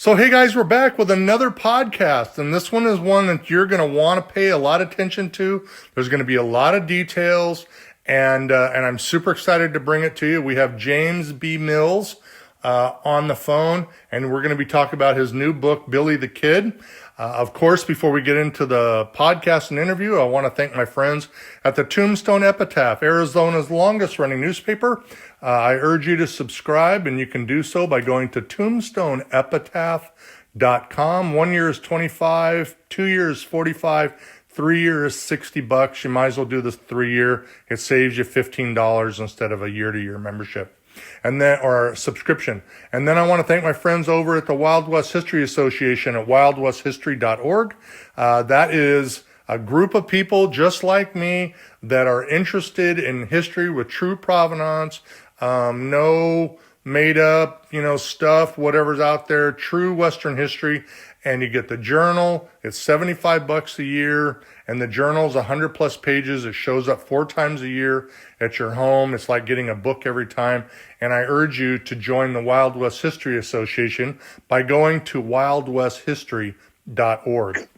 So, hey guys, we're back with another podcast, and this one is one that you're going to want to pay a lot of attention to. There's going to be a lot of details, and I'm super excited to bring it to you. We have James B. Mills on the phone, and we're going to be talking about his new book, Billy the Kid. Of course, before we get into the podcast and interview, I want to thank my friends at the Tombstone Epitaph, Arizona's longest running newspaper. I urge you to subscribe, and you can do so by going to tombstoneepitaph.com. 1 year is $25, 2 years $45, 3 years $60. You might as well do this 3 year. It saves you $15 instead of a year-to-year membership. And then, or subscription. And then I want to thank my friends over at the Wild West History Association at wildwesthistory.org. That is a group of people just like me that are interested in history with true provenance, no made up, stuff, whatever's out there, true Western history. And you get the journal. It's $75 a year, and the journal's 100 plus pages. It shows up 4 times a year at your home. It's like getting a book every time. And I urge you to join the Wild West History Association by going to wildwesthistory.org.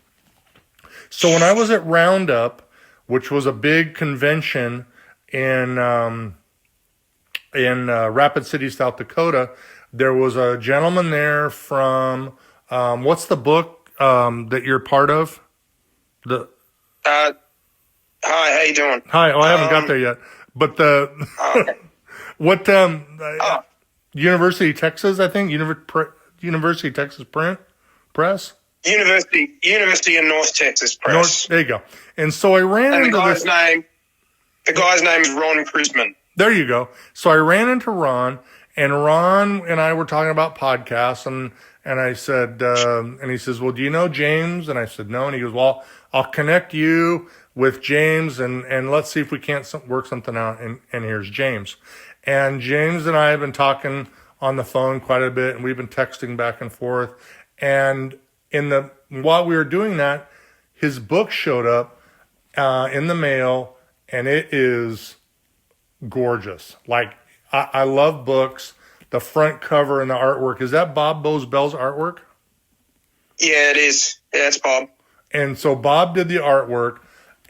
So when I was at Roundup, which was a big convention in Rapid City, South Dakota, there was a gentleman there from what's the book that you're part of? Hi, how you doing? Hi. Oh, I haven't got there yet. But Okay. what University of Texas, I think University of Texas Press. University of North Texas Press. There you go. And so I ran into the guy's name is Ron Prisman. There you go. So I ran into Ron, and Ron and I were talking about podcasts, and I said, and he says, well, do you know James? And I said, no. And he goes, well, I'll connect you with James, and let's see if we can't work something out. And here's James. And James and I have been talking on the phone quite a bit, and we've been texting back and forth. And while we were doing that, his book showed up in the mail, and it is gorgeous. Like, I love books. The front cover and the artwork. Is that Bob Bell's artwork? Yeah, it is. Yeah, it's Bob. And so Bob did the artwork,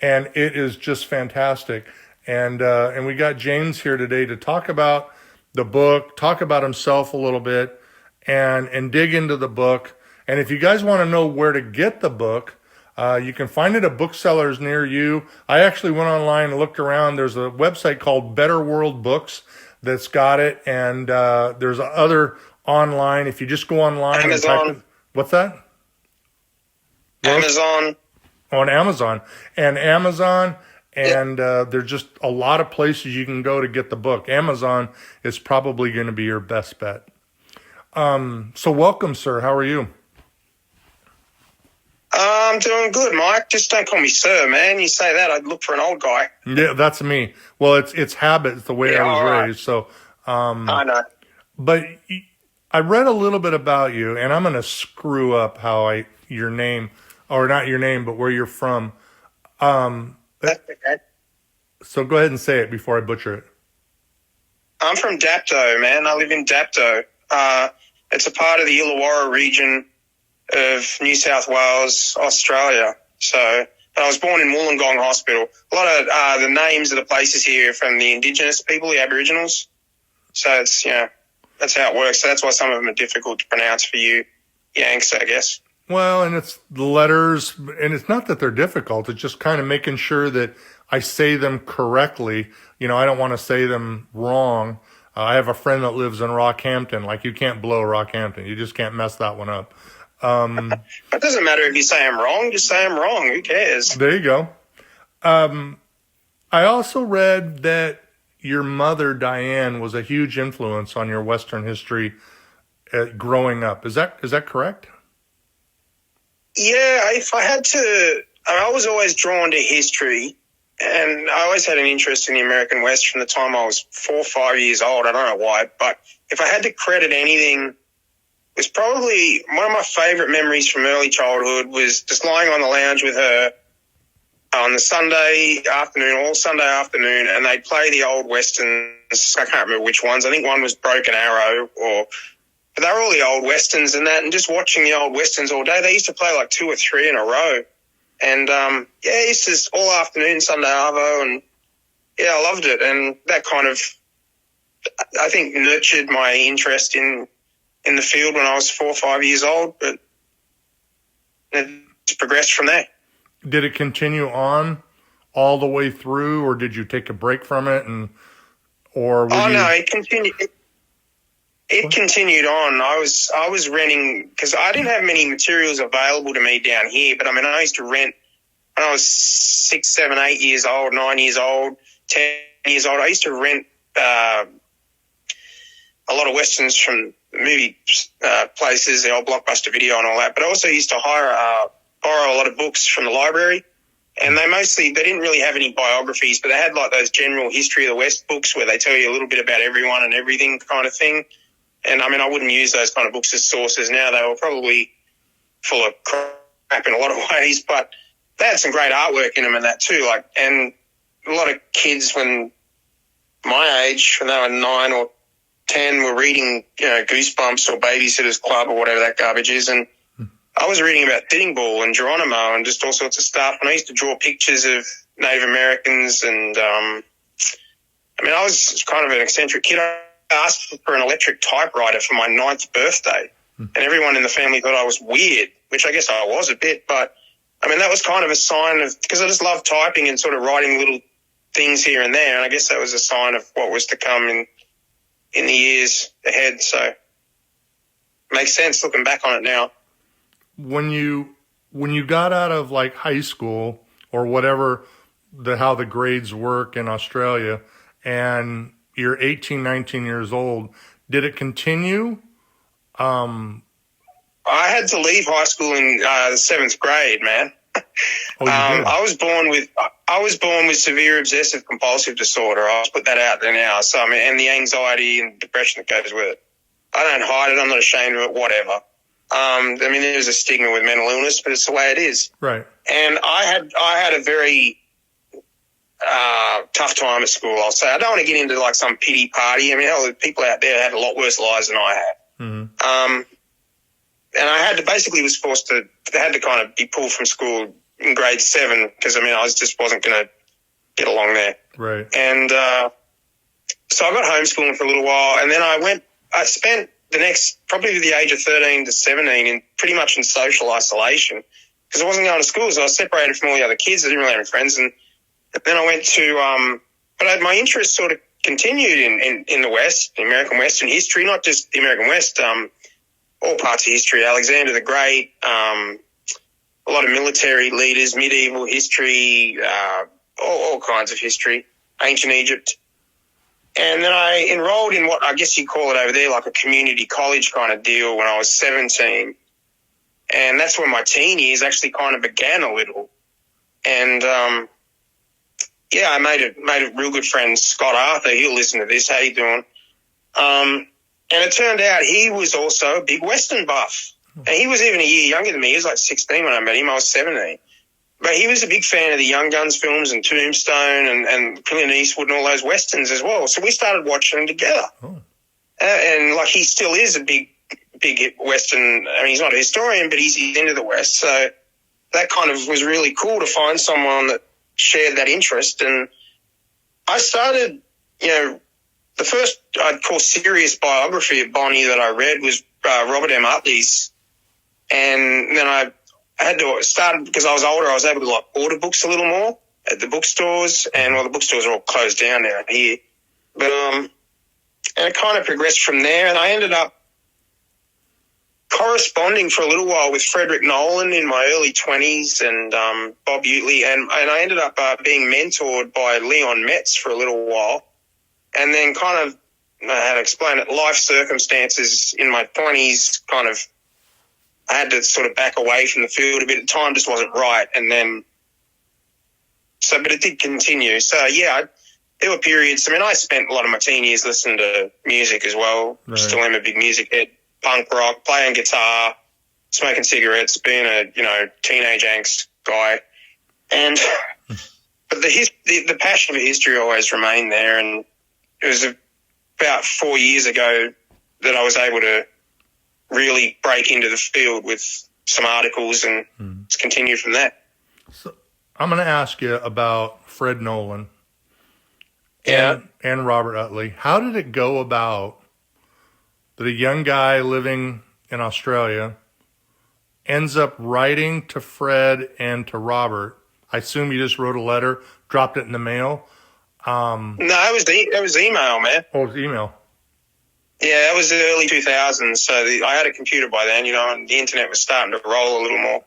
and it is just fantastic. And we got James here today to talk about the book, talk about himself a little bit, and dig into the book. And if you guys want to know where to get the book, you can find it at booksellers near you. I actually went online and looked around. There's a website called Better World Books that's got it, and there's other online. If you just go online, Amazon. and type what's that? Amazon. On Amazon, and there's just a lot of places you can go to get the book. Amazon is probably going to be your best bet. So welcome, sir. How are you? I'm doing good, Mike. Just don't call me sir, man. You say that, I'd look for an old guy. Yeah, that's me. Well, it's habit. It's the way I was raised. So, I know. But I read a little bit about you, and I'm going to screw up your name, or not your name, but where you're from. That's okay. So go ahead and say it before I butcher it. I'm from Dapto, man. I live in Dapto. It's a part of the Illawarra region of New South Wales, Australia. So, but I was born in Wollongong Hospital. A lot of the names of the places here are from the Indigenous people, the Aboriginals. So it's, that's how it works. So that's why some of them are difficult to pronounce for you Yanks, I guess. Well, and it's the letters, and it's not that they're difficult. It's just kind of making sure that I say them correctly. I don't want to say them wrong. I have a friend that lives in Rockhampton. Like, you can't blow Rockhampton. You just can't mess that one up. It doesn't matter if you say I'm wrong. Just say I'm wrong. Who cares? There you go. I also read that your mother, Diane, was a huge influence on your Western history growing up. Is that correct? Yeah, if I had to, I was always drawn to history, and I always had an interest in the American West from the time I was 4 or 5 years old. I don't know why, but if I had to credit anything, it was probably one of my favorite memories from early childhood was just lying on the lounge with her on the Sunday afternoon, all Sunday afternoon, and they'd play the old Westerns. I can't remember which ones. I think one was Broken Arrow or but they were all the old westerns and that, and just watching the old westerns all day. They used to play like 2 or 3 in a row, and I used to all afternoon Sunday arvo, and I loved it, and that kind of, I think, nurtured my interest in the field when I was 4 or 5 years old, but it's progressed from there. Did it continue on all the way through, or did you take a break from it? No, it continued. It continued on. I was renting because I didn't have many materials available to me down here. But I mean, I used to rent when I was 6, 7, 8 years old, 9 years old, 10 years old. I used to rent a lot of westerns from movie places, the old Blockbuster Video and all that. But I also used to borrow a lot of books from the library. And they didn't really have any biographies, but they had like those general history of the West books where they tell you a little bit about everyone and everything kind of thing. And I mean, I wouldn't use those kind of books as sources now. They were probably full of crap in a lot of ways, but they had some great artwork in them and that too. Like, and a lot of kids when my age, when they were 9 or 10, were reading, Goosebumps or Babysitter's Club or whatever that garbage is. And I was reading about Sitting Bull and Geronimo and just all sorts of stuff. And I used to draw pictures of Native Americans. And, I was kind of an eccentric kid. I asked for an electric typewriter for my 9th birthday. And everyone in the family thought I was weird, which I guess I was a bit. But, I mean, that was kind of a sign of, because I just love typing and sort of writing little things here and there. And I guess that was a sign of what was to come in the years ahead. So makes sense looking back on it now. When you got out of like high school or whatever, how the grades work in Australia, and you're 18, 19 years old, did it continue? I had to leave high school in the 7th grade, man. Oh, you did? I was born with severe obsessive compulsive disorder. I'll put that out there now. So I mean, and the anxiety and depression that goes with it. I don't hide it. I'm not ashamed of it. Whatever. There's a stigma with mental illness, but it's the way it is. Right. And I had a very tough time at school, I'll say. I don't want to get into like some pity party. I mean, hell, people out there had a lot worse lives than I had. Mm-hmm. And I had to kind of be pulled from school in grade 7 because, I just wasn't going to get along there. Right. And so I got homeschooling for a little while, and then I spent the next, probably the age of 13 to 17, pretty much in social isolation because I wasn't going to school, so I was separated from all the other kids. I didn't really have any friends. And then I went to, my interest sort of continued in the West, the American West, and history, not just the American West, all parts of history, Alexander the Great, a lot of military leaders, medieval history, all kinds of history, ancient Egypt. And then I enrolled in what I guess you call it over there, like a community college kind of deal when I was 17. And that's when my teen years actually kind of began a little. And, I made a real good friend, Scott Arthur. He'll listen to this. How you doing? And it turned out he was also a big Western buff. And he was even a year younger than me. He was like 16 when I met him. I was 17. But he was a big fan of the Young Guns films and Tombstone and Clint Eastwood and all those Westerns as well. So we started watching them together. Oh. And like he still is a big Western. He's not a historian, but he's into the West. So that kind of was really cool to find someone that shared that interest. And I started, the first I'd call serious biography of Bonnie that I read was Robert M. Utley's. And then I had to start, because I was older, I was able to like order books a little more at the bookstores, and the bookstores are all closed down now here. But and it kind of progressed from there, and I ended up corresponding for a little while with Frederick Nolan in my early 20s and Bob Utley, and I ended up being mentored by Leon Metz for a little while, and then kind of, I had to explain it, life circumstances in my 20s kind of, I had to sort of back away from the field a bit. The time just wasn't right. And then, but it did continue. So, there were periods. I spent a lot of my teen years listening to music as well. Right. Still am a big music head, punk rock, playing guitar, smoking cigarettes, being a, teenage angst guy. And, but the passion for history always remained there. And it was about 4 years ago that I was able to really break into the field with some articles and just continue from there. So I'm going to ask you about Fred Nolan Yeah. and Robert Utley. How did it go about that a young guy living in Australia ends up writing to Fred and to Robert? I assume you just wrote a letter, dropped it in the mail. No, it was email, man. Oh, it was email. Yeah, that was the early 2000s. So I had a computer by then, and the internet was starting to roll a little more.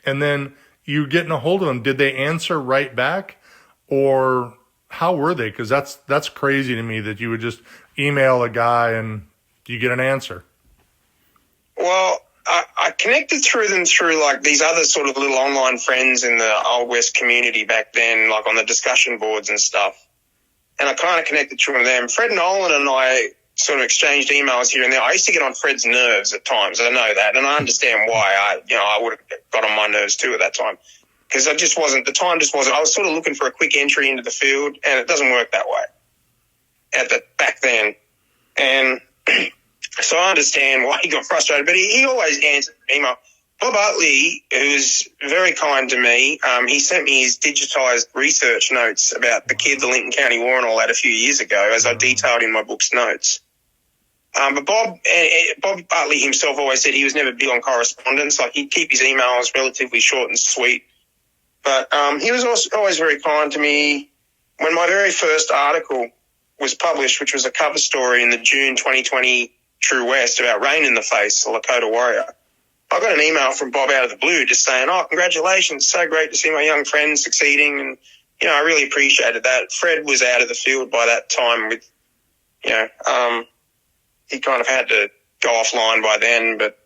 And then you getting a hold of them. Did they answer right back, or how were they? Because that's crazy to me that you would just email a guy and you get an answer. Well, I connected through them through like these other sort of little online friends in the Old West community back then, like on the discussion boards and stuff. And I kind of connected through them. Fred Nolan and I sort of exchanged emails here and there. I used to get on Fred's nerves at times. I know that, and I understand why. I would have got on my nerves too at that time, because the time just wasn't. I was sort of looking for a quick entry into the field, and it doesn't work that way back then. And so I understand why he got frustrated, but he always answered the email. Bob Utley, who's very kind to me, he sent me his digitised research notes about the kid, the Lincoln County War and all that a few years ago, as I detailed in my book's notes. But Bob Utley himself always said he was never big on correspondence. Like, he'd keep his emails relatively short and sweet. But he was also always very kind to me. When my very first article was published, which was a cover story in the June 2020 True West about Rain in the Face, the Lakota warrior, I got an email from Bob out of the blue just saying, "Oh, congratulations, so great to see my young friend succeeding." And, I really appreciated that. Fred was out of the field by that time with, he kind of had to go offline by then. But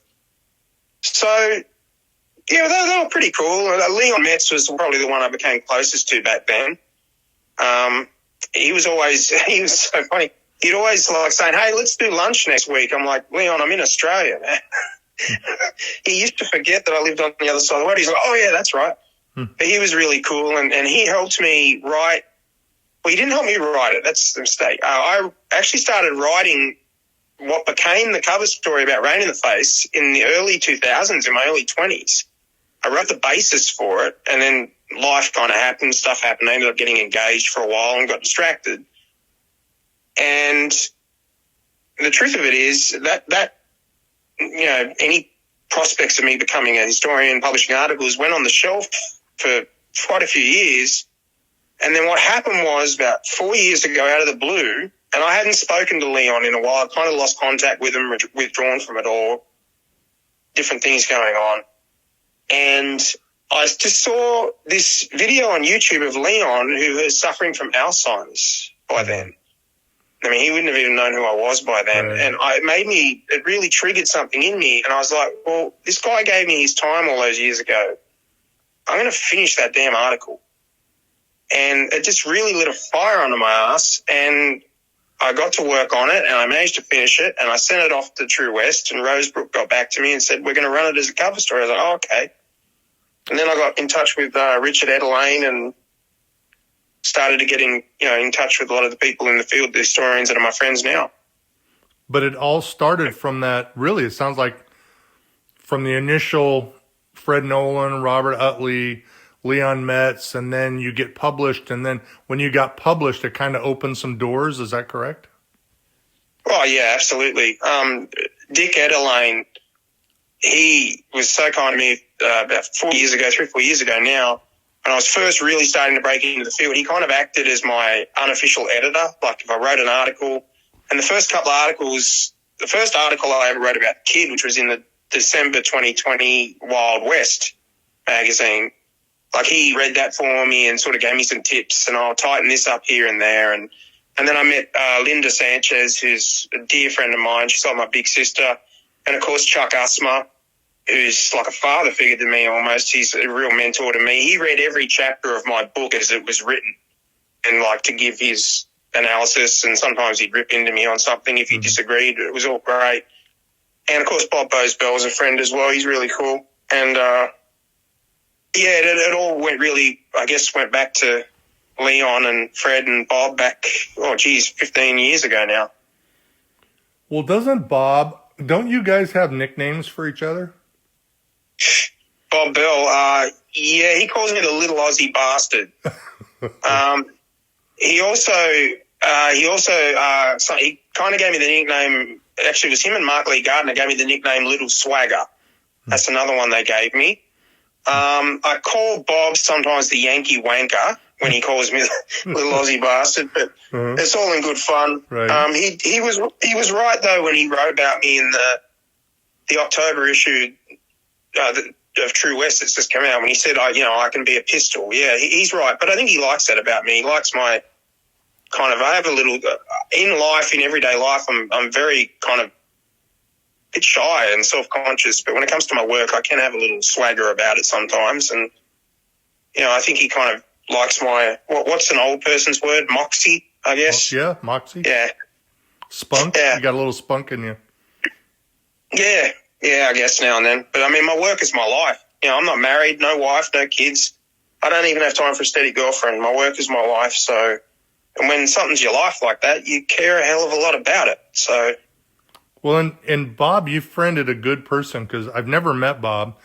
so, yeah, they were pretty cool. Leon Metz was probably the one I became closest to back then. He was so funny. He'd always like saying, "Hey, let's do lunch next week." I'm like, "Leon, I'm in Australia, man." He used to forget that I lived on the other side of the world. He's like, "Oh, yeah, that's right." But he was really cool, and he helped me write. Well, he didn't help me write it. That's the mistake. I actually started writing what became the cover story about Rain in the Face in the early 2000s, in my early 20s. I wrote the basis for it, and then life kind of happened, stuff happened. I ended up getting engaged for a while and got distracted. And the truth of it is that any prospects of me becoming a historian, publishing articles, went on the shelf for quite a few years. And then what happened was about 4 years ago, out of the blue, and I hadn't spoken to Leon in a while. I kind of lost contact with him, withdrawn from it all, different things going on. And I just saw this video on YouTube of Leon, who was suffering from Alzheimer's by then. I mean, he wouldn't have even known who I was by then. Right. And it really triggered something in me. And I was like, well, this guy gave me his time all those years ago. I'm going to finish that damn article. And it just really lit a fire under my ass. And I got to work on it, and I managed to finish it. And I sent it off to True West, and Rosebrook got back to me and said, "We're going to run it as a cover story." I was like, "Oh, okay." And then I got in touch with Richard Edelane and started to get in touch with a lot of the people in the field, the historians that are my friends now. But it all started from that, really, it sounds like, from the initial Fred Nolan, Robert Utley, Leon Metz, and then you get published. And then when you got published, it kind of opened some doors. Is that correct? Oh, yeah, absolutely. Dick Edelane, he was so kind to me about 4 years ago, 3-4 years ago now. When I was first really starting to break into the field, he kind of acted as my unofficial editor. Like, if I wrote an article, and the first article I ever wrote about the kid, which was in the December 2020 Wild West magazine, like, he read that for me and sort of gave me some tips, and I'll tighten this up here and there. And then I met Linda Sanchez, who's a dear friend of mine. She's like my big sister. And, of course, Chuck Usma, who's like a father figure to me almost. He's a real mentor to me. He read every chapter of my book as it was written and like to give his analysis, and sometimes he'd rip into me on something if he disagreed. It was all great. And, of course, Bob Bosbell is a friend as well. He's really cool. And, it all went back to Leon and Fred and Bob back, 15 years ago now. Well, doesn't Bob, Don't you guys have nicknames for each other? Bob Bell, yeah, he calls me the little Aussie bastard. He kind of gave me the nickname. Actually, it was him and Mark Lee Gardner gave me the nickname Little Swagger. That's another one they gave me. I call Bob sometimes the Yankee Wanker when he calls me the little Aussie bastard, but it's all in good fun. Right. He was right though when he wrote about me in the October issue of True West that's just come out, when he said I can be a pistol. Yeah, he's right, but I think he likes that about me. He likes my kind of, I have a little in life, in everyday life, I'm very kind of bit shy and self-conscious, but when it comes to my work, I can have a little swagger about it sometimes. And, I think he kind of likes my, what's an old person's word? Moxie, I guess. Yeah, moxie. Yeah. Spunk? Yeah. You got a little spunk in you. Yeah, I guess now and then. But, I mean, my work is my life. I'm not married, no wife, no kids. I don't even have time for a steady girlfriend. My work is my life. So, and when something's your life like that, you care a hell of a lot about it. So... Well, and Bob, you friended a good person, because I've never met Bob.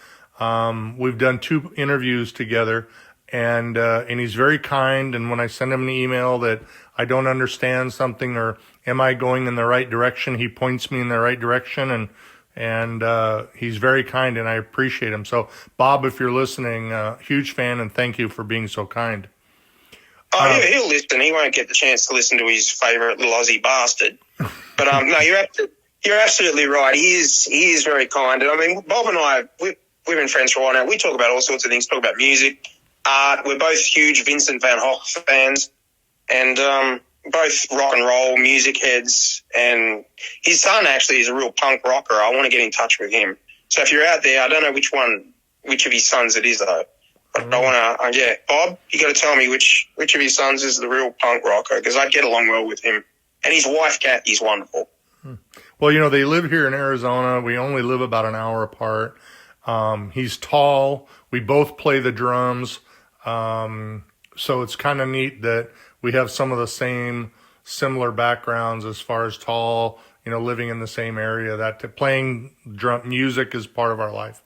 We've done 2 interviews together, and he's very kind. And when I send him an email that I don't understand something, or am I going in the right direction, he points me in the right direction, and he's very kind, and I appreciate him. So, Bob, if you're listening, huge fan, and thank you for being so kind. Oh, he'll listen. He won't get the chance to listen to his favourite little Aussie bastard. But no, you're absolutely right. He is very kind. And I mean, Bob and I, we've been friends for a while now. We talk about all sorts of things, talk about music, art. We're both huge Vincent van Gogh fans, and both rock and roll music heads. And his son actually is a real punk rocker. I want to get in touch with him. So if you're out there, I don't know which of his sons it is though. But I want to, Bob, you got to tell me which of his sons is the real punk rocker, because I'd get along well with him. And his wife, Kathy's wonderful. Well, they live here in Arizona. We only live about an hour apart. He's tall. We both play the drums. So it's kind of neat that we have some of the similar backgrounds as far as tall, living in the same area. That playing drum music is part of our life.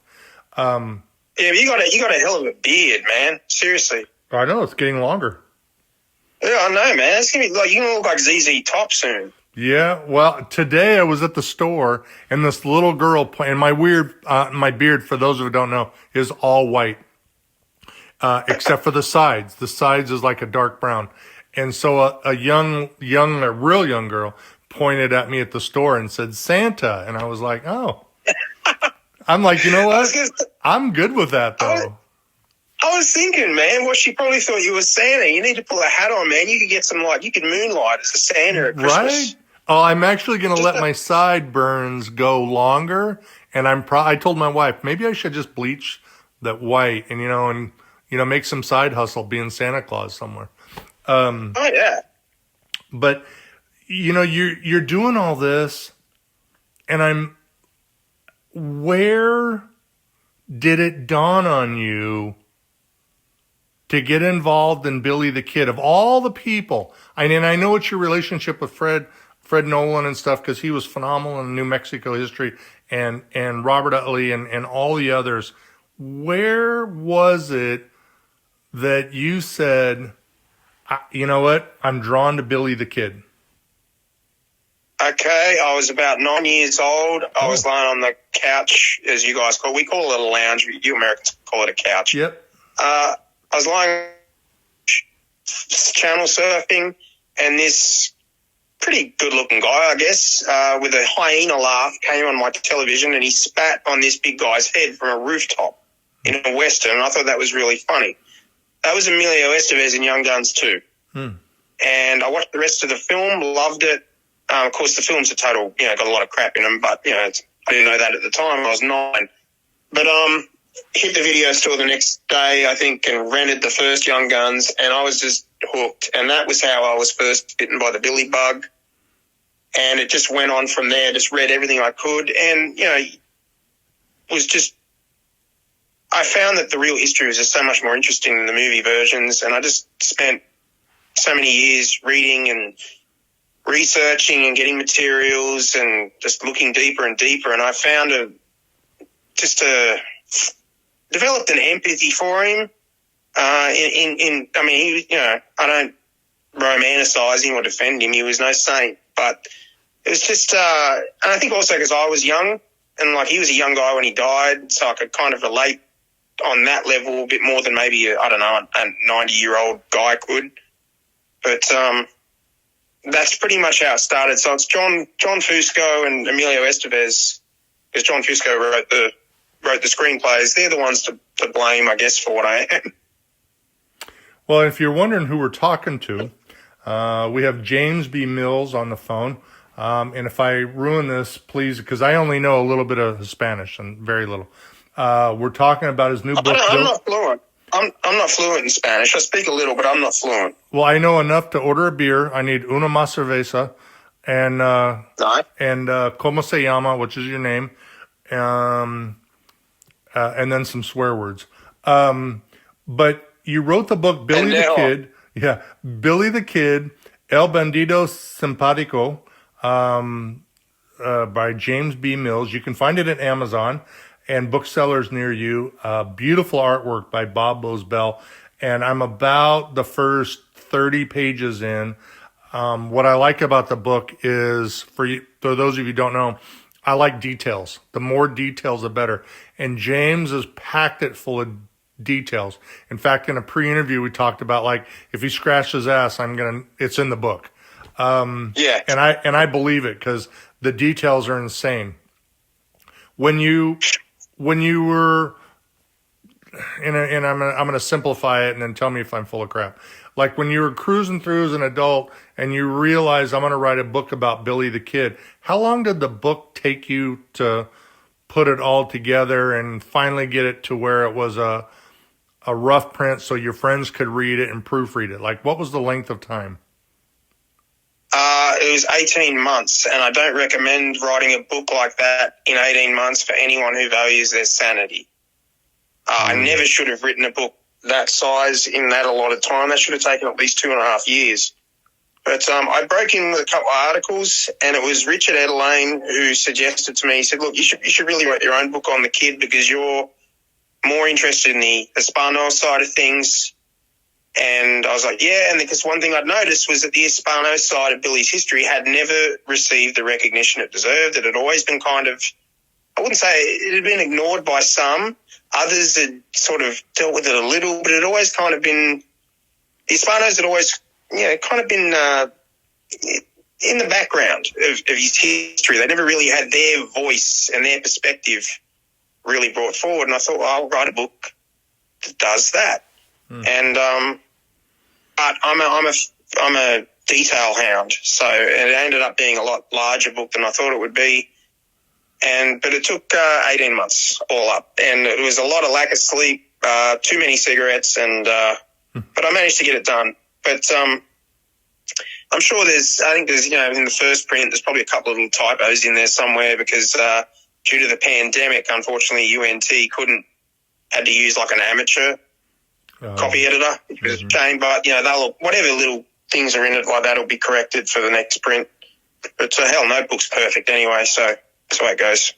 Yeah, you got a hell of a beard, man. Seriously. I know, it's getting longer. Yeah, I know, man. It's gonna be like, you're gonna look like ZZ Top soon. Yeah, well, today I was at the store, and this little girl, and my beard, for those who don't know, is all white, except for the sides. The sides is like a dark brown. And so a real young girl pointed at me at the store and said, Santa. And I was like, oh. I'm like, you know what? I'm good with that, though. I was thinking, man, she probably thought you were Santa. You need to pull a hat on, man. You could get you could moonlight as a Santa at Christmas. Right? Oh, I'm actually going to let my sideburns go longer. And I told my wife, maybe I should just bleach that white and make some side hustle being Santa Claus somewhere. Oh, yeah. But, you're doing all this, and where did it dawn on you to get involved in Billy the Kid? Of all the people, I know it's your relationship with Fred Nolan and stuff, because he was phenomenal in New Mexico history, and Robert Utley and all the others. Where was it that you said, you know what, I'm drawn to Billy the Kid? Okay, I was about 9 years old. I was lying on the couch, as you guys we call it a lounge, but you Americans call it a couch. Yep. I was lying channel surfing, and this pretty good-looking guy, I guess, with a hyena laugh came on my television, and he spat on this big guy's head from a rooftop in a Western, and I thought that was really funny. That was Emilio Estevez in Young Guns 2. And I watched the rest of the film, loved it. Of course, the film's a total, got a lot of crap in them, but, I didn't know that at the time. I was 9. But hit the video store the next day, I think, and rented the first Young Guns, and I was just hooked. And that was how I was first bitten by the Billy bug. And it just went on from there, just read everything I could. And, I found that the real history was just so much more interesting than the movie versions. And I just spent so many years reading and researching and getting materials and just looking deeper and deeper. And I found developed an empathy for him. I mean, I don't romanticize him or defend him. He was no saint, but it was just, and I think also because I was young and like he was a young guy when he died, so I could kind of relate on that level a bit more than maybe, a 90-year-old guy could. But, that's pretty much how it started. So it's John Fusco and Emilio Estevez, because John Fusco wrote the screenplays. They're the ones to blame, I guess, for what I am. Well, if you're wondering who we're talking to, we have James B. Mills on the phone. And if I ruin this, please, because I only know a little bit of Spanish and very little. We're talking about his new book. I'm not fluent. I'm not fluent in Spanish. I speak a little, but I'm not fluent. Well, I know enough to order a beer. I need una más cerveza and como se llama, which is your name, and then some swear words. But you wrote the book Billy the Kid. Yeah, Billy the Kid, El Bandido Simpático, by James B. Mills. You can find it at Amazon and booksellers near you. Beautiful artwork by Bob Bosbell. And I'm about the first 30 pages in. What I like about the book is, for those of you who don't know, I like details. The more details, the better. And James has packed it full of details. In fact, in a pre-interview, we talked about, like, if he scratched his ass, it's in the book. Yeah. And I believe it because the details are insane. When you were, and I'm going to simplify it and then tell me if I'm full of crap. Like when you were cruising through as an adult and you realized I'm going to write a book about Billy the Kid, how long did the book take you to put it all together and finally get it to where it was a rough print so your friends could read it and proofread it? Like, what was the length of time? It was 18 months, and I don't recommend writing a book like that in 18 months for anyone who values their sanity. I never should have written a book that size in that a lot of time. That should have taken at least 2.5 years. But I broke in with a couple of articles, and it was Richard Edelane who suggested to me, he said, look, you should really write your own book on the kid because you're more interested in the Hispano side of things. And I was like, yeah, and because one thing I'd noticed was that the Hispano side of Billy's history had never received the recognition it deserved. It had always been kind of, I wouldn't say it had been ignored by some. Others had sort of dealt with it a little, but it had always kind of been, the Hispanos had always, kind of been in the background of his history. They never really had their voice and their perspective really brought forward. And I thought, well, I'll write a book that does that. And but I'm a detail hound, so it ended up being a lot larger book than I thought it would be. But it took 18 months all up, and it was a lot of lack of sleep, too many cigarettes, and but I managed to get it done. But I'm sure there's in the first print there's probably a couple of little typos in there somewhere because due to the pandemic, unfortunately, UNT had to use like an amateur copy editor, which was a shame, but whatever little things are in it like that will be corrected for the next print. But hell, no book's perfect anyway, so that's the way it goes.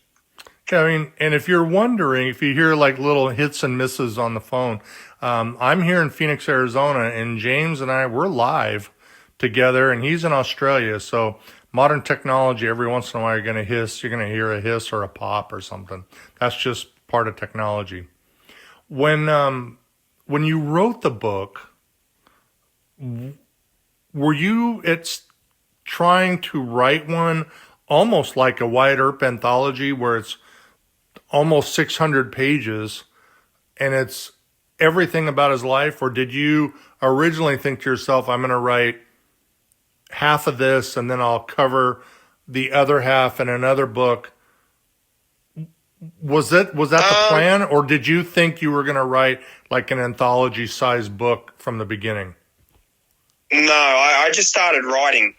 Yeah, I mean, and if you're wondering, if you hear like little hits and misses on the phone, I'm here in Phoenix, Arizona, and James and we're live together, and he's in Australia, so modern technology, every once in a while you're going to hear a hiss or a pop or something. That's just part of technology. When you wrote the book, were you trying to write one almost like a Wyatt Earp anthology where it's almost 600 pages and it's everything about his life? Or did you originally think to yourself, I'm going to write half of this and then I'll cover the other half in another book? Was that the plan, or did you think you were going to write like an anthology-sized book from the beginning? No, I just started writing.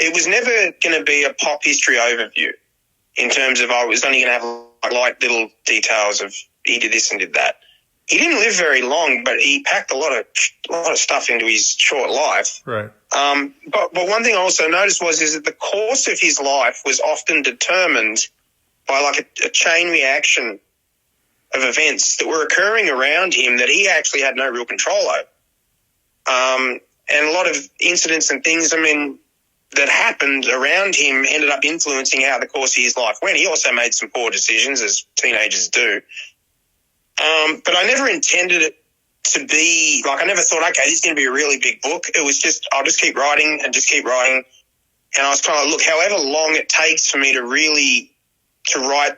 It was never going to be a pop history overview in terms of I was only going to have like little details of he did this and did that. he didn't live very long, but he packed a lot of stuff into his short life. Right. But one thing I also noticed is that the course of his life was often determined by like a chain reaction of events that were occurring around him that he actually had no real control over. And a lot of incidents and things, that happened around him ended up influencing how the course of his life went. He also made some poor decisions, as teenagers do. But I never intended it to be like, I never thought, okay, this is going to be a really big book. It was just, I'll just keep writing and just keep writing. And I was kind of, look, however long it takes for me to write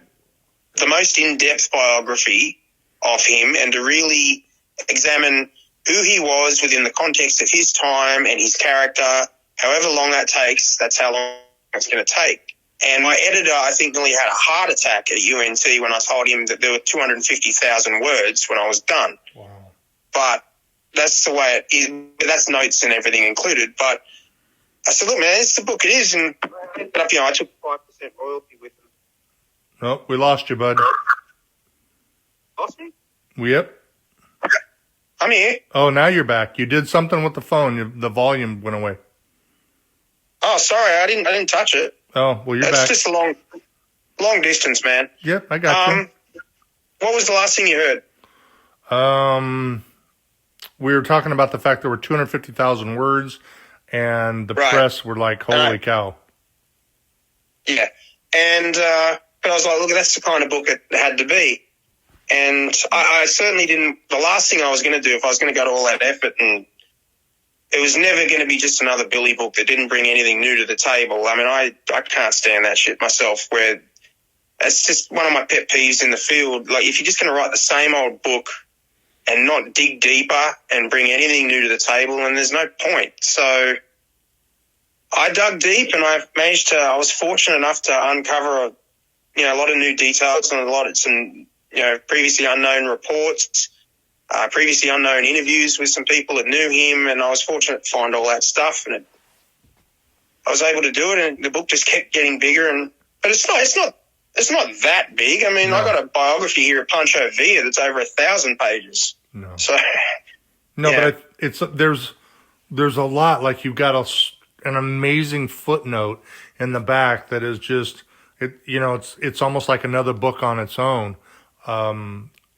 the most in-depth biography of him and to really examine who he was within the context of his time and his character, however long that takes, that's how long it's going to take. And my editor, I think, nearly had a heart attack at UNT when I told him that there were 250,000 words when I was done. Wow. But that's the way it is. That's notes and everything included. But I said, look, man, this is the book it is. And I took 5% royalty with them. Oh, we lost you, bud. Lost me? Yep. Okay. I'm here. Oh, now you're back. You did something with the phone. The volume went away. Oh, sorry, I didn't touch it. Oh, well, you're That's back. just a long distance, man. Yep, I got you. What was the last thing you heard? We were talking about the fact there were 250,000 words, and the press were like, holy cow. Yeah. And, but I was like, look, that's the kind of book it had to be. And I certainly didn't, the last thing I was going to do, if I was going to go to all that effort, and it was never going to be just another Billy book that didn't bring anything new to the table. I can't stand that shit myself, where it's just one of my pet peeves in the field. Like, if you're just going to write the same old book and not dig deeper and bring anything new to the table, and there's no point. So I dug deep, and I was fortunate enough to uncover a lot of new details and some previously unknown reports, previously unknown interviews with some people that knew him, and I was fortunate to find all that stuff, and I was able to do it, and the book just kept getting bigger. But it's not that big. I No. I got a biography here of Pancho Villa that's over 1,000 pages. No. So No, yeah. but there's a lot. Like, you've got an amazing footnote in the back that is just it's almost like another book on its own.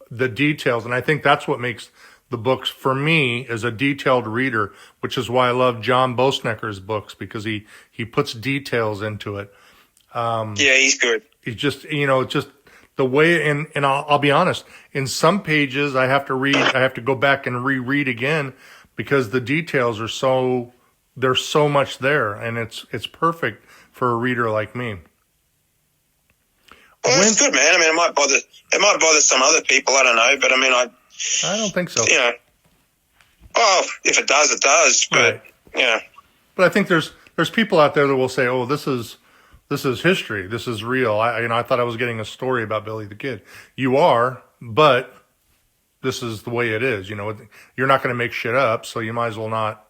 The details, and I think that's what makes the books, for me, as a detailed reader, which is why I love John Bosnecker's books, because he puts details into it. Yeah, he's good. He's just just the way, and I'll be honest, in some pages I have to go back and reread again, because the details are there's so much there, and it's perfect for a reader like me. Well, that's good, man. It might bother some other people. I don't know, but I don't think so. Well, if it does, it does. But Right. But I think there's people out there that will say, "Oh, this is history. This is real." I thought I was getting a story about Billy the Kid. You are, but this is the way it is. You're not going to make shit up, so you might as well not.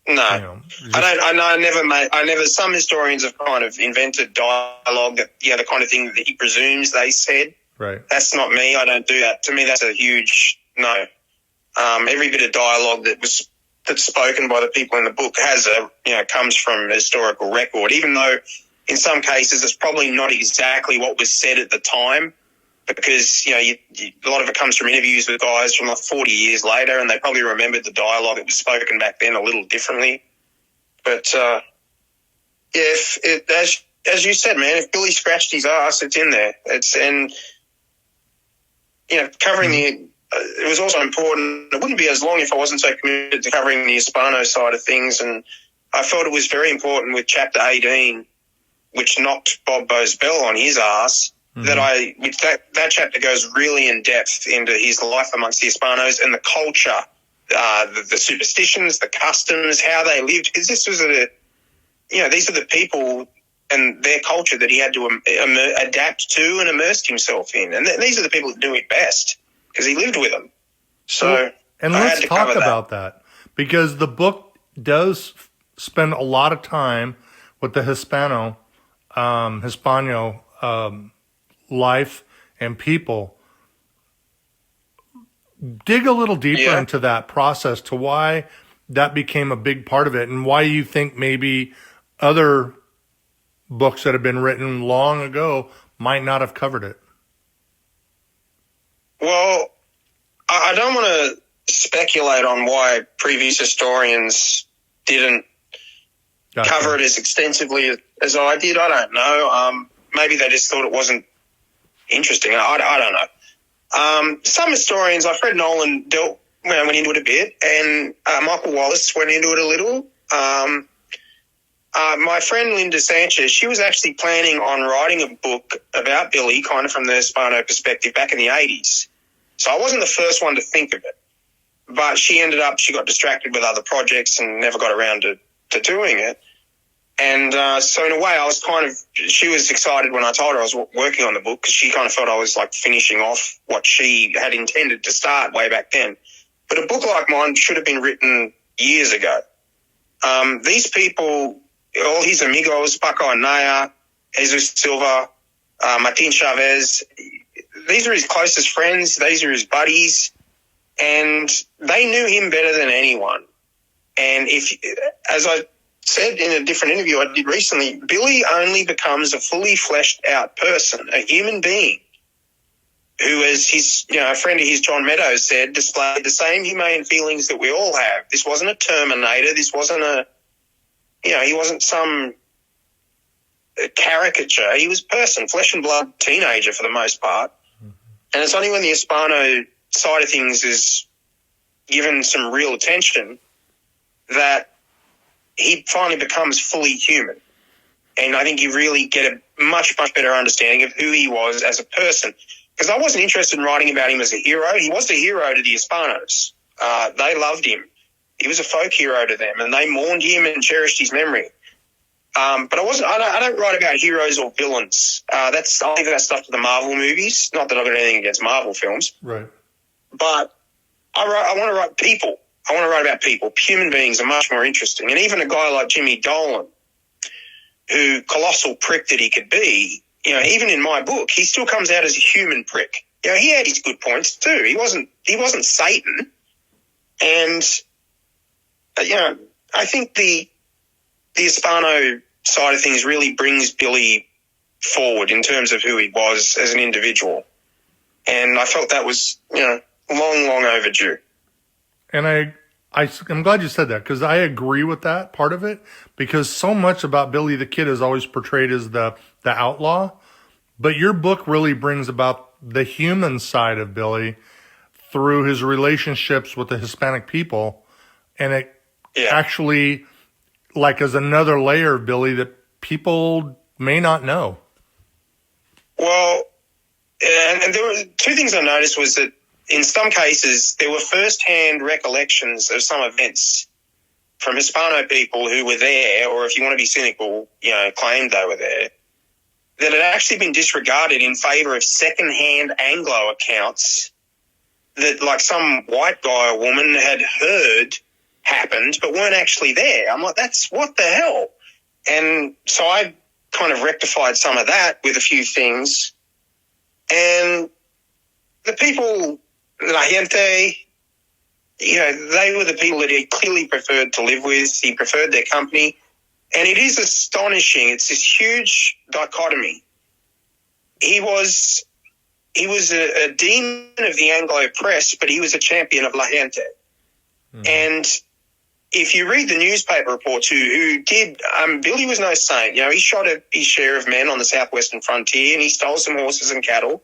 No, I never. Some historians have kind of invented dialogue that, the kind of thing that he presumes they said. Right. That's not me. I don't do that. To me, that's a huge no. Every bit of dialogue that's spoken by the people in the book comes from a historical record, even though in some cases it's probably not exactly what was said at the time, because a lot of it comes from interviews with guys from like 40 years later, and they probably remembered the dialogue that was spoken back then a little differently. But as you said, man, if Billy scratched his ass, it's in there. Covering it was also important. It wouldn't be as long if I wasn't so committed to covering the Hispano side of things, and I felt it was very important with Chapter 18, which knocked Bob Bo's bell on his ass. Mm-hmm. That chapter goes really in depth into his life amongst the Hispanos and the culture, the superstitions, the customs, how they lived. Because this was these are the people and their culture that he had to adapt to and immerse himself in, and these are the people that do it best because he lived with them. So, and let's talk about that, because the book does spend a lot of time with the Hispano life and people. dig a little deeper Yeah. into that process to why that became a big part of it and why you think maybe other books that have been written long ago might not have covered it. Well, I don't want to speculate on why previous historians didn't cover it as extensively as I did. I don't know. Maybe they just thought it wasn't interesting. I don't know. Some historians, like Fred Nolan, went into it a bit, and Michael Wallace went into it a little. My friend Linda Sanchez, she was actually planning on writing a book about Billy, kind of from the Hispano perspective, back in the 80s. So I wasn't the first one to think of it. But she got distracted with other projects and never got around to doing it. And so in a way, she was excited when I told her I was working on the book because she kind of felt I was like finishing off what she had intended to start way back then. But a book like mine should have been written years ago. These people, all his amigos, Paco Anaya, Jesus Silva, Martin Chavez, these are his closest friends. These are his buddies. And they knew him better than anyone. And as I said in a different interview I did recently, Billy only becomes a fully fleshed out person, a human being, who, as a friend of his, John Meadows, said, displayed the same humane feelings that we all have. This wasn't a Terminator. This wasn't he wasn't some caricature. He was a person, flesh and blood teenager for the most part. Mm-hmm. And it's only when the Hispano side of things is given some real attention that he finally becomes fully human. And I think you really get a much, much better understanding of who he was as a person. Because I wasn't interested in writing about him as a hero. He was a hero to the Hispanos. They loved him. He was a folk hero to them, and they mourned him and cherished his memory. But I don't write about heroes or villains. I leave that stuff to the Marvel movies. Not that I've got anything against Marvel films. Right. But I want to write people. I want to write about people. Human beings are much more interesting. And even a guy like Jimmy Dolan, who colossal prick that he could be, even in my book, he still comes out as a human prick. He had his good points too. He wasn't Satan. And, I think the Hispano side of things really brings Billy forward in terms of who he was as an individual. And I felt that was, long, long overdue. And I'm glad you said that because I agree with that part of it because so much about Billy the Kid is always portrayed as the outlaw. But your book really brings about the human side of Billy through his relationships with the Hispanic people. And it actually is another layer of Billy that people may not know. Well, and there were two things I noticed was that in some cases, there were first-hand recollections of some events from Hispano people who were there, or if you want to be cynical, claimed they were there, that had actually been disregarded in favour of second-hand Anglo accounts that, like, some white guy or woman had heard happened but weren't actually there. I'm like, that's what the hell? And so I kind of rectified some of that with a few things. And the people, La Gente, they were the people that he clearly preferred to live with. He preferred their company. And it is astonishing. It's this huge dichotomy. He was a demon of the Anglo press, but he was a champion of La Gente. Mm. And if you read the newspaper reports who did, Billy was no saint. He shot his share of men on the southwestern frontier and he stole some horses and cattle.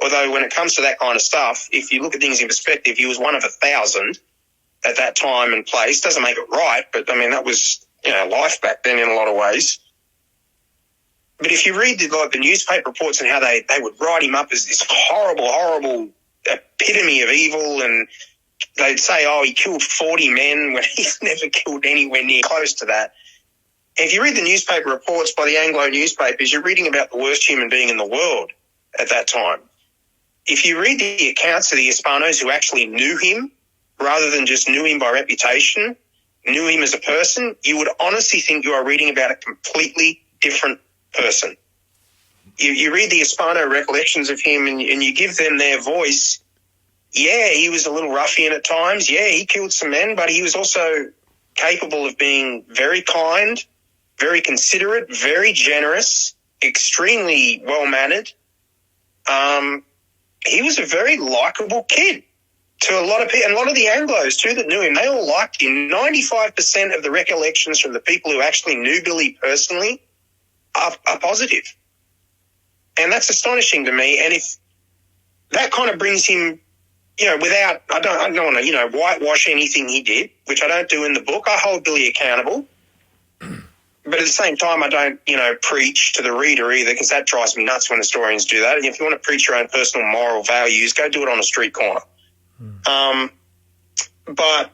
Although when it comes to that kind of stuff, if you look at things in perspective, he was one of 1,000 at that time and place. Doesn't make it right, but that was, life back then in a lot of ways. But if you read the newspaper reports and how they would write him up as this horrible, horrible epitome of evil, and they'd say, he killed 40 men when he's never killed anywhere near close to that. If you read the newspaper reports by the Anglo newspapers, you're reading about the worst human being in the world at that time. If you read the accounts of the Hispanos who actually knew him, rather than just knew him by reputation, knew him as a person, you would honestly think you are reading about a completely different person. You read the Hispano recollections of him and you give them their voice, yeah, he was a little ruffian at times. Yeah, he killed some men, but he was also capable of being very kind, very considerate, very generous, extremely well-mannered. He was a very likable kid to a lot of people, and a lot of the Anglos too that knew him. They all liked him. 95% of the recollections from the people who actually knew Billy personally are positive. And that's astonishing to me. And if that kind of brings him, without, I don't want to, whitewash anything he did, which I don't do in the book. I hold Billy accountable. But at the same time, I don't, preach to the reader either, because that drives me nuts when historians do that. And if you want to preach your own personal moral values, go do it on a street corner. But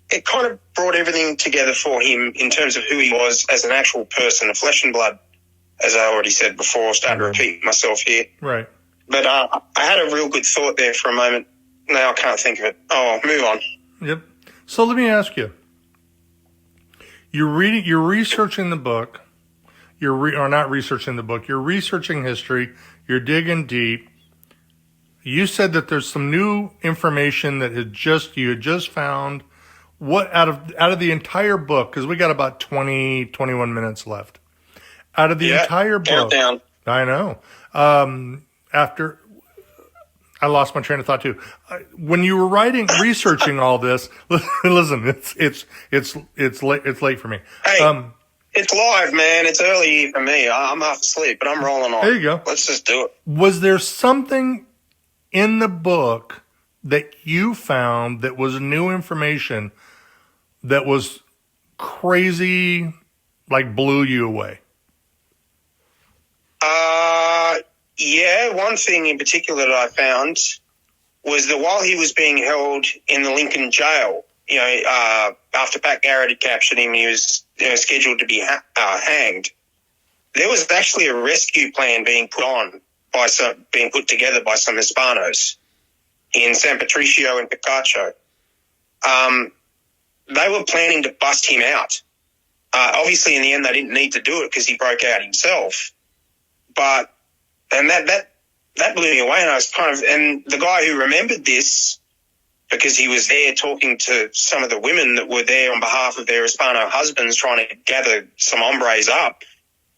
it kind of brought everything together for him in terms of who he was as an actual person, a flesh and blood, as I already said before. I'll start to repeat myself here. Right. But I had a real good thought there for a moment. Now I can't think of it. Oh, move on. Yep. So let me ask you. You're researching the book. Or not researching the book. You're researching history. You're digging deep. You said that there's some new information that you had just found. What out of the entire book? Because we got about 21 minutes left. Out of the entire book, countdown. I know. After I lost my train of thought too. When you were researching all this, listen, it's late for me. Hey, it's live, man. It's early for me. I'm half asleep, but I'm rolling on. There you go. Let's just do it. Was there something in the book that you found that was new information that was crazy, like blew you away? Yeah, one thing in particular that I found was that while he was being held in the Lincoln jail, after Pat Garrett had captured him, he was scheduled to be hanged. There was actually a rescue plan being put together by some Hispanos in San Patricio and Picacho. They were planning to bust him out. Obviously, in the end, they didn't need to do it because he broke out himself. And that blew me away. And the guy who remembered this, because he was there talking to some of the women that were there on behalf of their Hispano husbands, trying to gather some hombres up.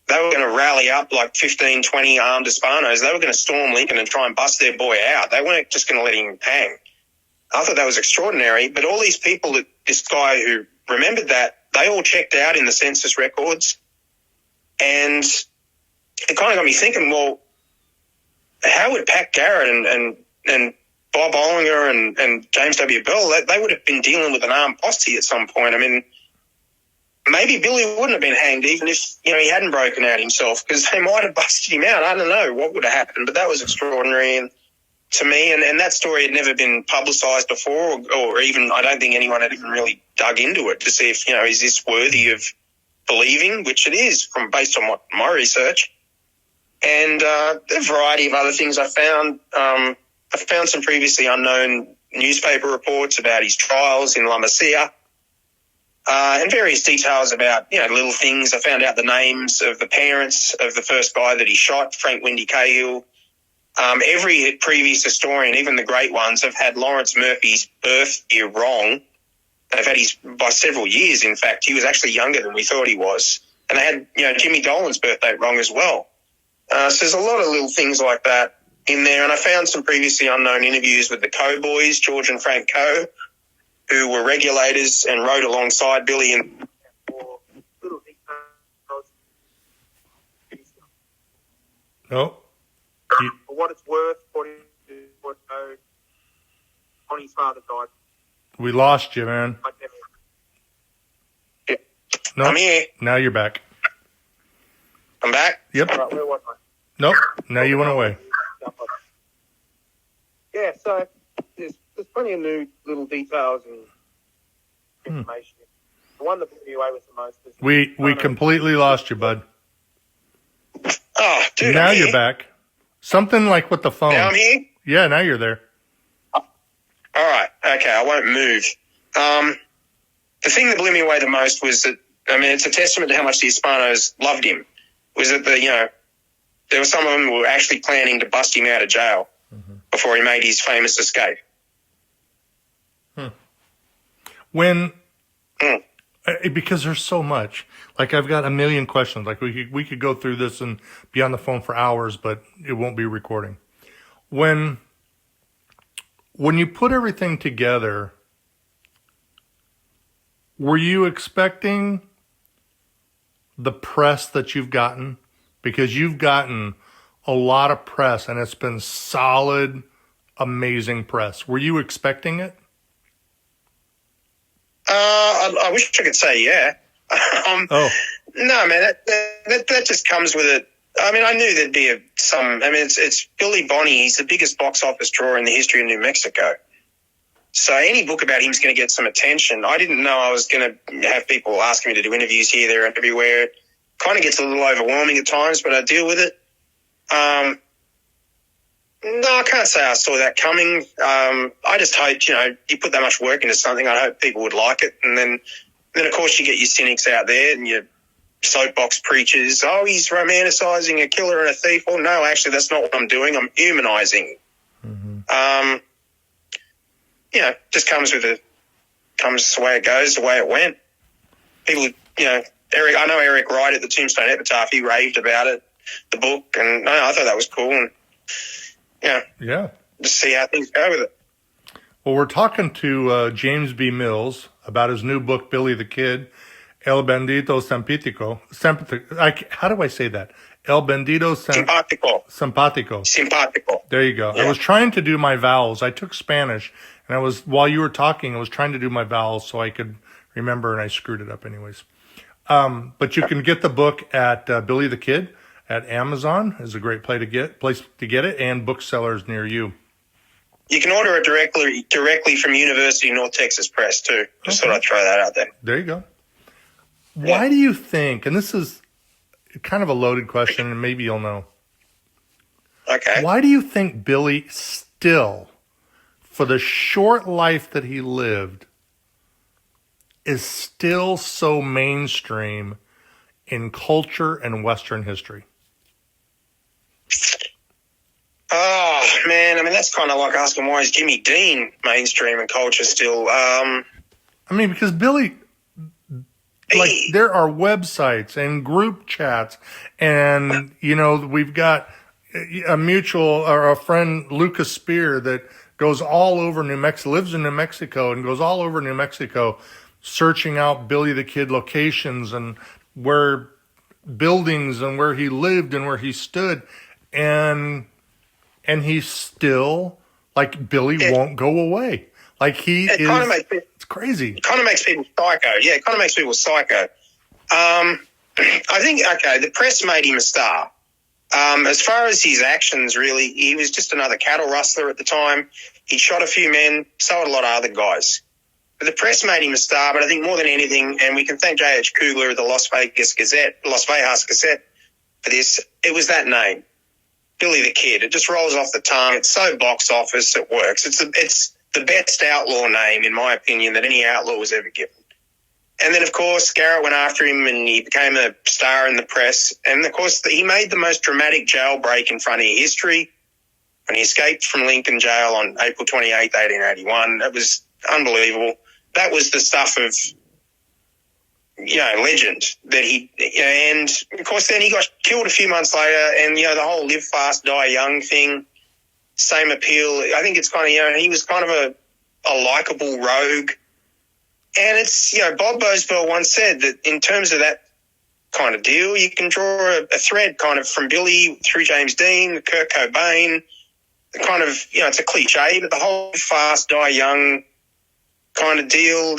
They were going to rally up like 15, 20 armed Hispanos. They were going to storm Lincoln and try and bust their boy out. They weren't just going to let him hang. I thought that was extraordinary. But all these people, this guy who remembered that, they all checked out in the census records. And it kind of got me thinking, well, how would Pat Garrett and Bob Olinger and James W. Bell, they would have been dealing with an armed posse at some point. I mean, maybe Billy wouldn't have been hanged even if, he hadn't broken out himself, because they might have busted him out. I don't know what would have happened, but that was extraordinary to me. And that story had never been publicized before, or even I don't think anyone had even really dug into it to see if, is this worthy of believing, which it is based on my research. And a variety of other things I found. I found some previously unknown newspaper reports about his trials in La Masia, and various details about, little things. I found out the names of the parents of the first guy that he shot, Frank Windy Cahill. Every previous historian, even the great ones, have had Lawrence Murphy's birth year wrong. They've had by several years, in fact. He was actually younger than we thought he was. And they had, Jimmy Dolan's birthday wrong as well. So there's a lot of little things like that in there. And I found some previously unknown interviews with the Coe boys, George and Frank Coe, who were regulators and rode alongside Billy and Oh. For what it's worth, according to what Connie's father died. We lost you, man. Yeah. No, I'm here. Now you're back. I'm back? Yep. All right, where was I? Nope. Now you went away. Yeah, so there's plenty of new little details and information. The one that blew me away with the most is... We completely lost you, bud. Oh, dude, Now I'm you're here. back. Something like with the phone. Now I'm here? Yeah, now you're there. All right, okay, I won't move. The thing that blew me away the most was that, it's a testament to how much the Hispanos loved him, was that, there were some of them who were actually planning to bust him out of jail before he made his famous escape. When Mm. because there's so much. Like I've got a million questions. Like we could go through this and be on the phone for hours, but it won't be recording. When you put everything together, were you expecting the press that you've gotten? Because you've gotten a lot of press and it's been solid, amazing press. Were you expecting it? I wish I could say yeah. No, man, that just comes with it. I mean, I knew there'd be some. I mean, it's Billy Bonney. He's the biggest box office draw in the history of New Mexico. So any book about him is going to get some attention. I didn't know I was going to have people asking me to do interviews here, there, and everywhere. It kind of gets a little overwhelming at times, but I deal with it. No, I can't say I saw that coming. I just hoped, you put that much work into something, I hope people would like it. And then of course, you get your cynics out there and your soapbox preachers. Oh, he's romanticizing a killer and a thief. Well, no, actually, that's not what I'm doing. I'm humanizing. Mm-hmm. Just comes the way it goes, the way it went. People, Eric. I know Eric Wright at the Tombstone Epitaph. He raved about it, the book, and I thought that was cool. And just see how things go with it. Well, we're talking to James B. Mills about his new book, Billy the Kid, El Bendito Simpático. How do I say that? El Bendito Simpático. There you go. Yeah. I was trying to do my vowels. I took Spanish, and while you were talking, I was trying to do my vowels so I could remember, and I screwed it up anyways. But you can get the book at Billy the Kid at Amazon. Is a great place to get it, and booksellers near you. You can order it directly from University of North Texas Press too. Just thought I'd throw that out there. There you go. Why do you think, and this is kind of a loaded question, and maybe you'll know. Okay. Why do you think Billy still, for the short life that he lived, is still so mainstream in culture and Western history? Oh, man. I mean, that's kind of like asking why is Jimmy Dean mainstream in culture still? Because Billy, there are websites and group chats and, we've got a mutual or a friend, Lucas Spear, that goes all over New Mexico, lives in New Mexico and goes all over New Mexico searching out Billy the Kid locations and where buildings and where he lived and where he stood. And he's still, Billy won't go away. It's crazy. It kind of makes people psycho. Yeah, it kind of makes people psycho. I think, the press made him a star. As far as his actions, really, he was just another cattle rustler at the time. He shot a few men, so did a lot of other guys. But the press made him a star, but I think more than anything, and we can thank J.H. Kugler of the Las Vegas Gazette for this, it was that name. Billy the Kid. It just rolls off the tongue. It's so box office. It works. It's the best outlaw name, in my opinion, that any outlaw was ever given. And then, of course, Garrett went after him and he became a star in the press. And, of course, he made the most dramatic jailbreak in front of history when he escaped from Lincoln Jail on April 28, 1881. It was unbelievable. That was the stuff of, legend that and of course then he got killed a few months later and, the whole live fast, die young thing, same appeal. I think it's kind of, he was kind of a likable rogue. And it's, Bob Boswell once said that in terms of that kind of deal, you can draw a thread kind of from Billy through James Dean, Kurt Cobain, kind of, it's a cliche, but the whole fast, die young kind of deal,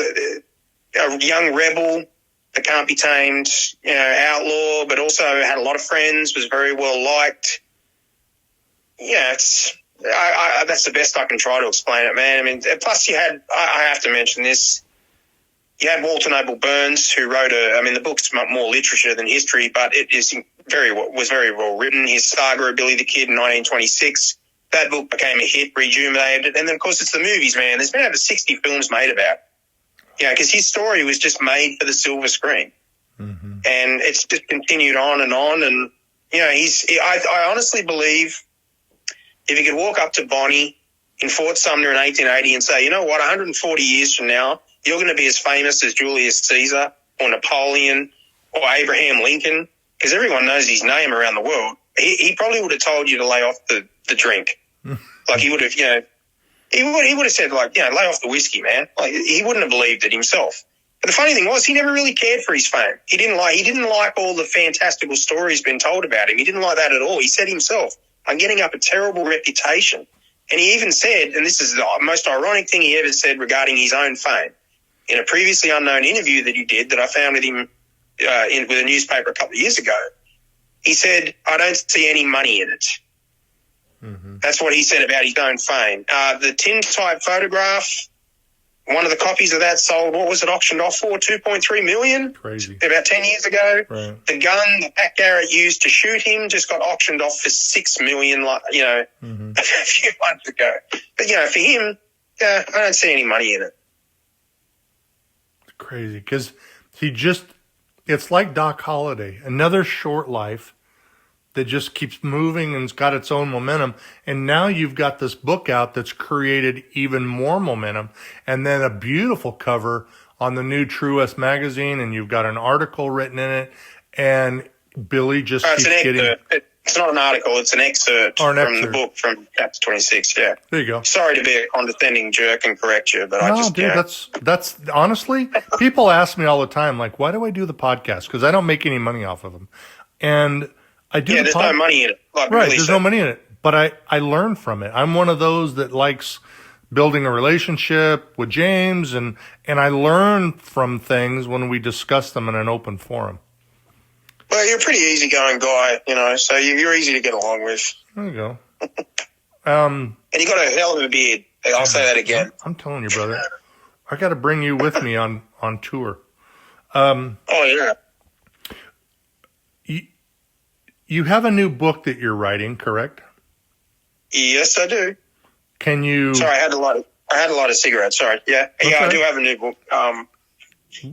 a young rebel that can't be tamed, outlaw, but also had a lot of friends, was very well liked. That's the best I can try to explain it, man. I mean, plus I have to mention this, you had Walter Noble Burns, who wrote the book's more literature than history, but it was very well written. His saga of Billy the Kid in 1926, that book became a hit, rejuvenated. And then, of course, it's the movies, man. There's been over 60 films made about it. Because his story was just made for the silver screen. Mm-hmm. And it's just continued on. And, I honestly believe if you could walk up to Bonnie in Fort Sumner in 1880 and say, 140 years from now, you're going to be as famous as Julius Caesar or Napoleon or Abraham Lincoln, because everyone knows his name around the world. He probably would have told you to lay off the drink. Like he would have, he would have said, like, lay off the whiskey, man. Like he wouldn't have believed it himself. But the funny thing was, he never really cared for his fame. He didn't like all the fantastical stories being told about him. He didn't like that at all. He said himself, I'm getting up a terrible reputation. And he even said, and this is the most ironic thing he ever said regarding his own fame, in a previously unknown interview that he did that I found with him with a newspaper a couple of years ago, he said, I don't see any money in it. Mm-hmm. That's what he said about his own fame. The tintype photograph, one of the copies of that sold, what was it auctioned off for? $2.3 million? Crazy. About 10 years ago. Right. The gun that Pat Garrett used to shoot him just got auctioned off for $6 million, mm-hmm. a few months ago. But, for him, I don't see any money in it. It's crazy because it's like Doc Holliday, another short life that just keeps moving and's got its own momentum. And now you've got this book out that's created even more momentum, and then a beautiful cover on the new True West magazine, and you've got an article written in it, and Billy just keeps getting... It's not an article, it's an excerpt from the book from chapter 26, yeah. There you go. Sorry to be a condescending jerk and correct you, but I just... No, dude, that's honestly, people ask me all the time, like, why do I do the podcast? Because I don't make any money off of them. And I do. Yeah, there's no money in it. Like right, there's no money in it. But I learn from it. I'm one of those that likes building a relationship with James, and I learn from things when we discuss them in an open forum. Well, you're a pretty easygoing guy, so you're easy to get along with. There you go. And you got a hell of a beard. I'll say that again. I'm telling you, brother. I got to bring you with me on tour. Oh, yeah. You have a new book that you're writing, correct? Yes, I do. Can you? Sorry, I had a lot of cigarettes. Sorry. Yeah, okay. Yeah, I do have a new book.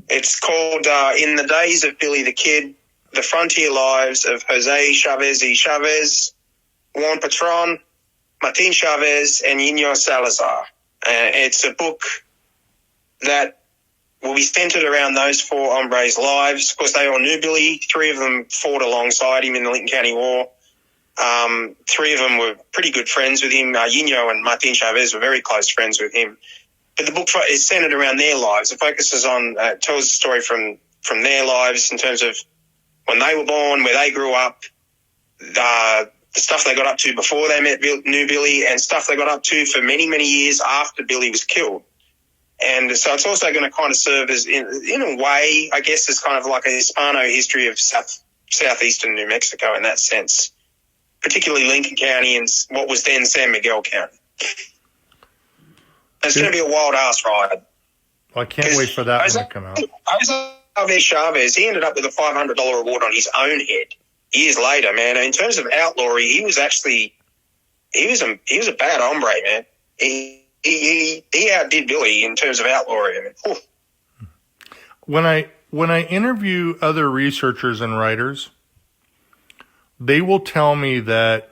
It's called "In the Days of Billy the Kid: The Frontier Lives of Jose Chavez y Chavez, Juan Patron, Martin Chavez, and Yino Salazar." It's a book that will be centered around those four hombres' lives. Of course, they all knew Billy. 3 of them fought alongside him in the Lincoln County War. 3 of them were pretty good friends with him. Yino and Martin Chavez were very close friends with him. But the book is centered around their lives. It focuses on, tells the story from their lives in terms of when they were born, where they grew up, the stuff they got up to before they knew Billy, and stuff they got up to for many, many years after Billy was killed. And so it's also going to kind of serve as, in a way, I guess, it's kind of like a Hispano history of southeastern New Mexico in that sense, particularly Lincoln County and what was then San Miguel County. It's going to be a wild-ass ride. Well, I can't wait for that one to come out. Jose Chavez, he ended up with a $500 reward on his own head years later, man. In terms of outlawry, he was a bad hombre, man. He outdid Billy in terms of outlawry. I mean, When I interview other researchers and writers, they will tell me that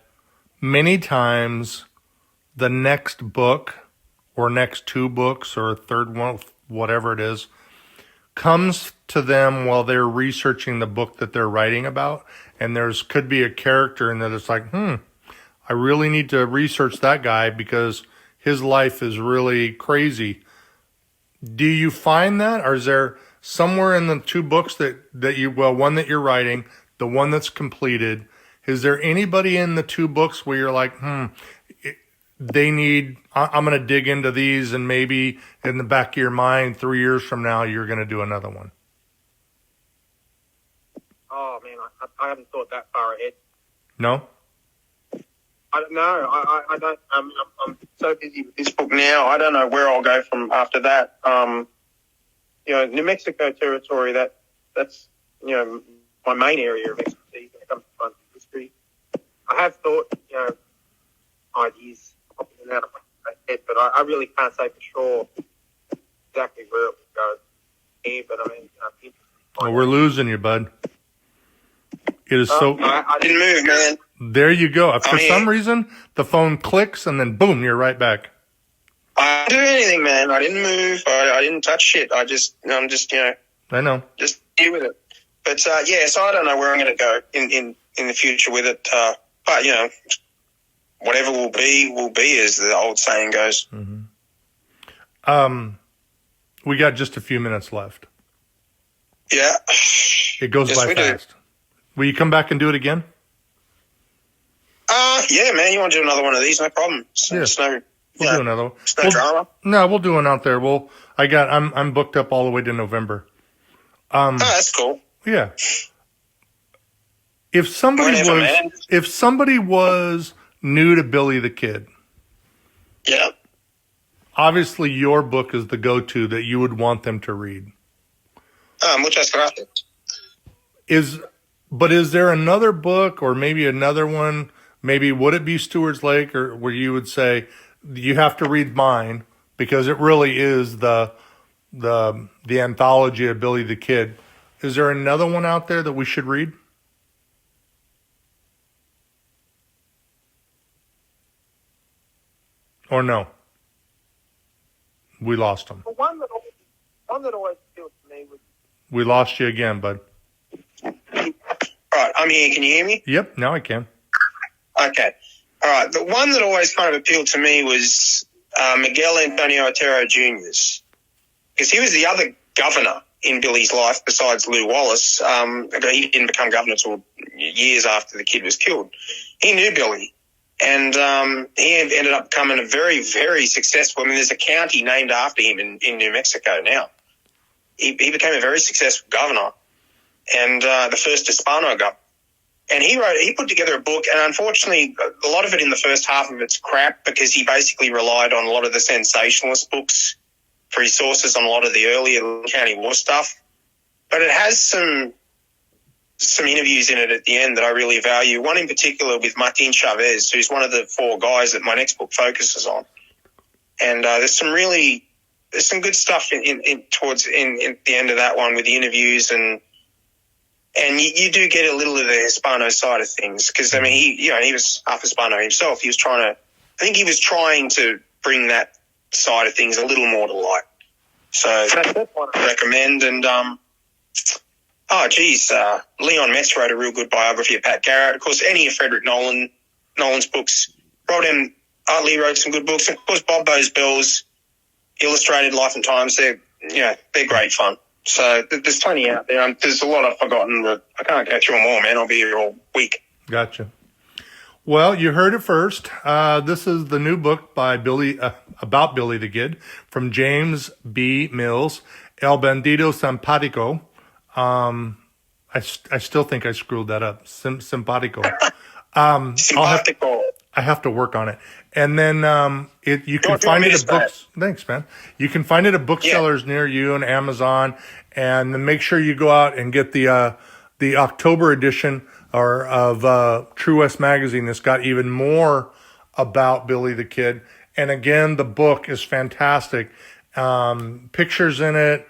many times the next book or next 2 books or a third one, whatever it is, comes to them while they're researching the book that they're writing about. And could be a character in that it's like, I really need to research that guy because his life is really crazy. Do you find that? Or is there somewhere in the 2 books one that you're writing, the one that's completed, is there anybody in the 2 books where you're like, I'm going to dig into these, and maybe in the back of your mind 3 years from now, you're going to do another one? Oh, man, I haven't thought that far ahead. No? I don't know. I don't. I'm so busy with this book now, I don't know where I'll go from after that. New Mexico territory, that's my main area of expertise when it comes to frontier history. I have thought, ideas popping in and out of my head, but I really can't say for sure exactly where it would go here. But I mean, well, we're losing you, bud. It is so. I didn't move, man. There you go. For some reason, the phone clicks and then boom, you're right back. I didn't do anything, man. I didn't move. I didn't touch shit. I'm just, I know. just deal with it. But, so I don't know where I'm going to go in the future with it. But, whatever will be, as the old saying goes. We got just a few minutes left. Yeah. It goes by fast. Will you come back and do it again? Yeah, man. You want to do another one of these? No problem. Yeah. We'll do another one. It's no drama. No, we'll do one out there. I'm booked up all the way to November. That's cool. Yeah. If somebody was new to Billy the Kid, Yeah. obviously your book is the go-to that you would want them to read. Muchas gracias. But is there another book or maybe another one? Maybe would it be Stewart's Lake, or where you would say you have to read mine because it really is the anthology of Billy the Kid? Is there another one out there that we should read? Or no? We lost him. But one that always appealed to me was We lost you again, bud. All right, I'm here. Can you hear me? Yep, now I can. Okay. All right. The one that always kind of appealed to me was Miguel Antonio Otero Jr.'s, because he was the other governor in Billy's life besides Lew Wallace. He didn't become governor until years after the kid was killed. He knew Billy, and he ended up becoming a very, very successful. I mean, there's a county named after him in New Mexico now. He became a very successful governor, and the first Hispano governor. And he put together a book, and unfortunately, a lot of it in the first half of it's crap because he basically relied on a lot of the sensationalist books for his sources on a lot of the earlier county war stuff. But it has some interviews in it at the end that I really value. One in particular with Martin Chavez, who's one of the 4 guys that my next book focuses on. And there's some good stuff towards the end of that one with the interviews, and you do get a little of the Hispano side of things because, I mean, he was half Hispano himself. He was trying to bring that side of things a little more to light. So I recommend. And Leon Metz wrote a real good biography of Pat Garrett. Of course, any of Frederick Nolan's books. Robert Utley wrote some good books. And of course, Bob Bowes-Bell's illustrated Life and Times. They're great fun. So there's plenty out there. There's a lot I've forgotten, but I can't go through them all, man. I'll be here all week. Gotcha. Well, you heard it first. This is the new book by Billy, about Billy the Kid, from James B. Mills, El Bandido Simpatico. I still think I screwed that up. Simpatico. Simpatico. I have to work on it. And then you can find it at books. Thanks, man. You can find it at booksellers near you and Amazon. And then make sure you go out and get the October edition of True West Magazine. That's got even more about Billy the Kid. And again, the book is fantastic. Pictures in it,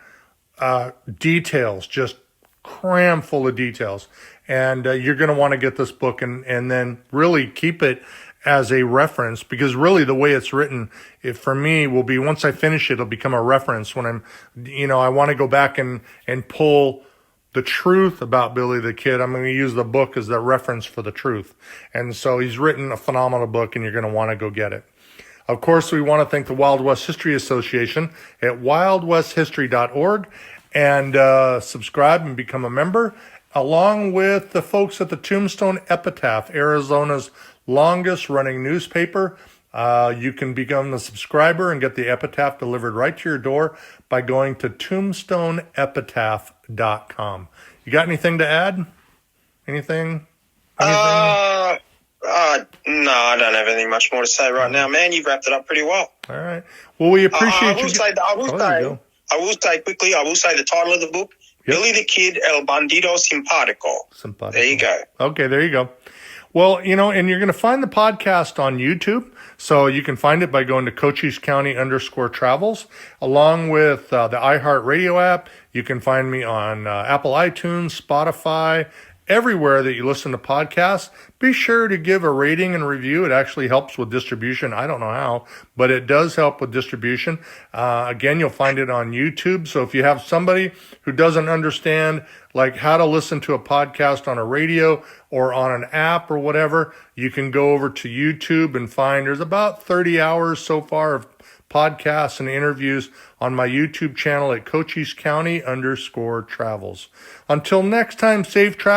details, just cram full of details. And you're going to want to get this book and then really keep it as a reference, because really the way it's written, for me, will be once I finish it, it'll become a reference when I want to go back and pull the truth about Billy the Kid. I'm going to use the book as the reference for the truth. And so he's written a phenomenal book, and you're going to want to go get it. Of course, we want to thank the Wild West History Association at wildwesthistory.org, and subscribe and become a member, along with the folks at the Tombstone Epitaph, Arizona's longest running newspaper. You can become a subscriber and get the Epitaph delivered right to your door by going to tombstoneepitaph.com. You got anything to add? Anything? No, I don't have anything much more to say right now, man. You've wrapped it up pretty well. All right. Well, we appreciate you. I will say quickly, the title of the book, Billy the Kid, El Bandido Simpatico. There you go. Okay, there you go. Well, and you're going to find the podcast on YouTube. So you can find it by going to Cochise County _travels, along with the iHeartRadio app. You can find me on Apple iTunes, Spotify, everywhere that you listen to podcasts. Be sure to give a rating and review. It actually helps with distribution. I don't know how, but it does help with distribution. Again, you'll find it on YouTube. So if you have somebody who doesn't understand like how to listen to a podcast on a radio or on an app or whatever, you can go over to YouTube and find there's about 30 hours so far of podcasts and interviews on my YouTube channel at Cochise County _travels. Until next time, safe travels.